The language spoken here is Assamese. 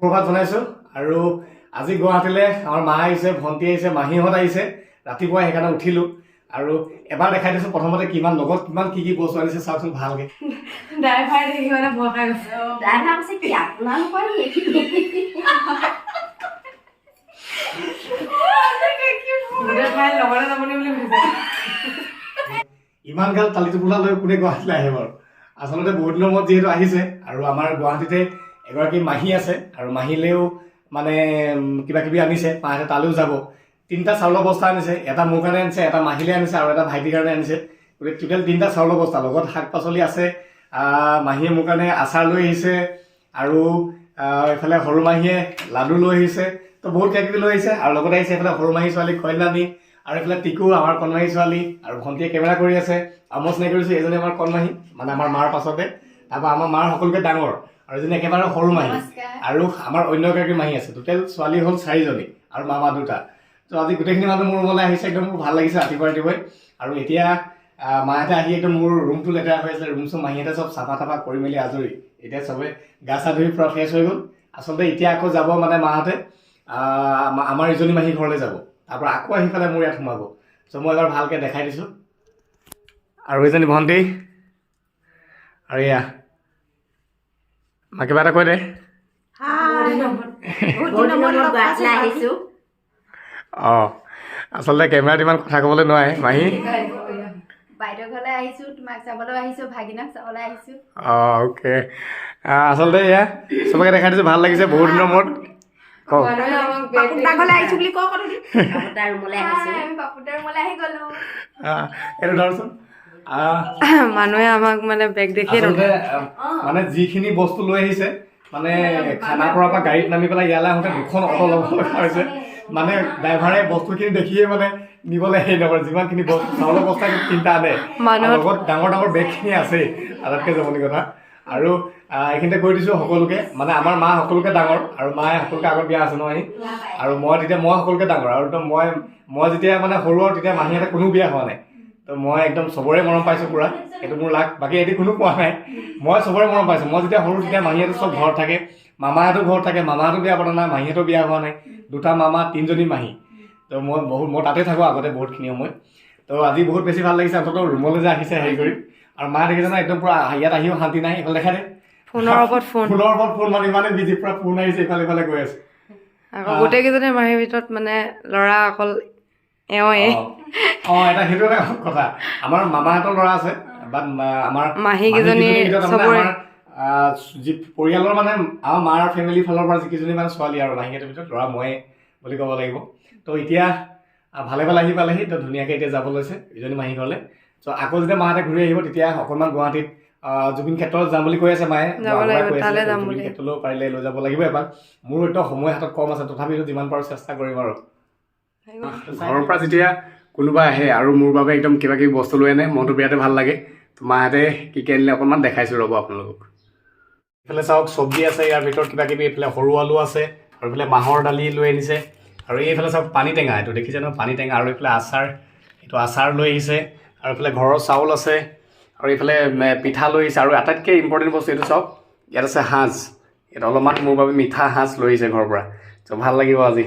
সুপ্ৰভাত জনাইছোঁ আৰু আজি গুৱাহাটীলৈ আমাৰ মা আহিছে, ভণ্টি আহিছে, মাহীহঁত আহিছে। ৰাতিপুৱা সেইকাৰণে উঠিলোঁ আৰু এবাৰ দেখাই দিছোঁ প্ৰথমতে কিমান লগত কিমান কি কি বস্তু আনিছে চাওকচোন ভালকৈ। ড্ৰাইভাৰ দেখি মানে ভয় খাই গৈছে। ড্ৰাইভাৰ কৈছে কি আপোনালোকৰ লগতে যাবনি বুলি ভাবিছে। ইমান গাল টালি টোপোলা লৈ কোনে গুৱাহাটীলৈ আহে বাৰু? আচলতে বহুত দিনৰ মূৰত যিহেতু আহিছে আৰু আমাৰ গুৱাহাটীতে এগৰাকী মাহী আছে আৰু মাহীলেও মানে কিবা কিবি আনিছে, মাহঁতে তালৈও যাব। 3টা চাউলৰ বস্তা আনিছে, এটা মোৰ কাৰণে আনিছে, এটা মাহীলে আনিছে আৰু এটা ভাইটিৰ কাৰণে আনিছে। গতিকে টোটেল 3টা চাউলৰ বস্তা, লগত শাক পাচলি আছে। মাহীয়ে মোৰ কাৰণে আচাৰ লৈ আহিছে আৰু এইফালে সৰু মাহীয়ে লাডু লৈ আহিছে। তো বহুত কিবা কিবি লৈ আহিছে আৰু লগতে আহিছে এইফালে সৰু মাহী ছোৱালী কল্যাণী আৰু এইফালে টিকু আমাৰ কণমাহী ছোৱালী আৰু ভণ্টিয়ে কেমেৰা কৰি আছে। আৰু মই চিনাকি কৰিছোঁ এজনী আমাৰ কণমাহী, মানে আমাৰ মাৰ পাছতে। তাৰপৰা আমাৰ মাৰ সকলোকে ডাঙৰ আৰু এজনী একেবাৰে সৰু মাহী আৰু আমাৰ অন্য এগৰাকী মাহী আছে। টোটেল ছোৱালী হ'ল 4জনী আৰু মামা 2টা। তো আজি গোটেইখিনি মানুহ মোৰ ৰুমলৈ আহিছে, একদম মোৰ ভাল লাগিছে ৰাতিপুৱাই। আৰু এতিয়া মাহঁতে আহি একদম মোৰ ৰুমটো লেতেৰা হৈ আছিলে, ৰুম চুম মাহীহঁতে চব চাফা তাফা কৰি মেলি আজৰি। এতিয়া চবে গা চা ধুই পূৰা ফ্ৰেছ হৈ গ'ল। আচলতে এতিয়া আকৌ যাব মানে মাহঁতে আমাৰ ইজনী মাহী ঘৰলৈ যাব, তাৰপৰা আকৌ আহি পেলাই মোৰ ইয়াত সোমাব। চ' মই এবাৰ ভালকৈ দেখাই দিছোঁ। আৰু এইজনী ভণ্টি আৰু এয়া মা কিবা এটা কৈ দে। অঁ, আচলতে কেমেৰাত ইমান কথা ক'বলৈ নোৱাৰে মাহী। বাইদেউ ঘৰলৈ আহিছোঁ, তোমাক চাবলৈ আহিছোঁ, ভাগিনক চাবলৈ আহিছোঁ। অঁ, অ'কে। আচলতে এয়া চবকে দেখাই দিছোঁ, ভাল লাগিছে বহুত দিনৰ মূৰত। কওক এইটো ধৰচোন। মানুহে আমাক মানে বেগ দেখিয়ে মানে যিখিনি বস্তু লৈ আহিছে, মানে খানাপাৰাৰ পৰা গাড়ীত নামি পেলাই ইয়ালৈ আহোঁতে 2খন অটো ল'ব লগা হৈছে। মানে ড্ৰাইভাৰে বস্তুখিনি দেখিয়ে মানে নিবলৈ হেৰি নকৰে। যিমানখিনি বস্তু চাউলৰ বস্তা 3টা আনে, লগত ডাঙৰ ডাঙৰ বেগখিনি আছেই, আটাইতকৈ জমনি কথা। আৰু এইখিনিতে কৈ দিছোঁ সকলোকে, মানে আমাৰ মা সকলোকে ডাঙৰ আৰু মায়ে সকলোকে আগত বিয়া আছে নহয়। আৰু মই সকলোকে ডাঙৰ আৰু একদম মই যেতিয়া মানে সৰু আৰু তেতিয়া মাহীহঁতে কোনো বিয়া হোৱা নাই। তো মই একদম চবৰে মৰম পাইছোঁ পূৰা, সেইটো মোৰ লাগ। বাকী এটি কোনো পোৱা নাই, মই চবৰে মৰম পাইছোঁ। মই যেতিয়া সৰু তেতিয়া মাহীহঁতে চব ঘৰত থাকে, মামাহঁতো ঘৰত থাকে, মামাহঁতো বিয়া পতা নাই, মাহীহঁতো বিয়া হোৱা নাই। 2টা মামা 3জনী মাহী। তো মই তাতে থাকোঁ আগতে বহুতখিনি সময়। তো আজি বহুত বেছি ভাল লাগিছে অন্ততঃ ৰুমলৈ যে আহিছে হেৰি কৰি। আৰু মা দেখিছে না একদম পূৰা ইয়াত আহিও শান্তি নাই। এইফালে দেখাই দে, ফোনৰ ওপৰত ফোন মানে ইমানে বিজি, পূৰা ফোন আহিছে ইফালে গৈ আছে। আকৌ গোটেইকেইজনী মাহীৰ ভিতৰত মানে ল'ৰা অকল এওঁৱে। এটা সেইটো এটা কথা। আমাৰ মামাহঁতৰ ল'ৰা আছে, বাট আমাৰ মাহীকেইজনীৰ চবৰে যি পৰিয়ালৰ মানে আমাৰ মাৰ ফেমিলিৰ ফালৰ পৰা যিকেইজনী মানে ছোৱালী আৰু মাহীহঁতৰ ভিতৰত ল'ৰা ময়ে বুলি ক'ব লাগিব। তো এতিয়া ভালে আহি পালেহি। তো ধুনীয়াকৈ এতিয়া যাব লৈছে ইজনী মাহী ঘৰলৈ। চ' আকৌ যেতিয়া মাহঁতে ঘূৰি আহিব তেতিয়া অকণমান গুৱাহাটীত জুবিন ক্ষেত্ৰত যাম বুলি কৈ আছে মায়ে। জুবিন ক্ষেত্ৰলৈও পাৰিলে লৈ যাব লাগিব এবাৰ। মোৰ একদম সময় হাতত কম আছে, তথাপিতো যিমান পাৰোঁ চেষ্টা কৰিম আৰু। ঘৰৰ পৰা যেতিয়া কোনোবা আহে আৰু মোৰ বাবে একদম কিবা কিবি বস্তু লৈ আনে, মনটো বিৰাটে ভাল লাগে। তো মাহঁতে কি কি আনিলে অকণমান দেখাইছোঁ ৰ'ব আপোনালোকক। এইফালে চাওক চব্জি আছে, ইয়াৰ ভিতৰত কিবা কিবি। এইফালে সৰু আলু আছে আৰু এইফালে মাহৰ দালি লৈ আনিছে। আৰু এইফালে চাওক পানী টেঙা, এইটো দেখিছে নহয় পানী টেঙা। আৰু এইফালে আচাৰ, এইটো আচাৰ লৈ আহিছে। আৰু এইফালে ঘৰৰ চাউল আছে আৰু এইফালে পিঠা লৈ আহিছে। আৰু আটাইতকৈ ইম্পৰ্টেণ্ট বস্তু এইটো চাওক, ইয়াত আছে সাঁজ। ইয়াত অলপমান মোৰ বাবে মিঠা সাঁজ লৈ আহিছে ঘৰৰ পৰা। ত' ভাল লাগিব আজি।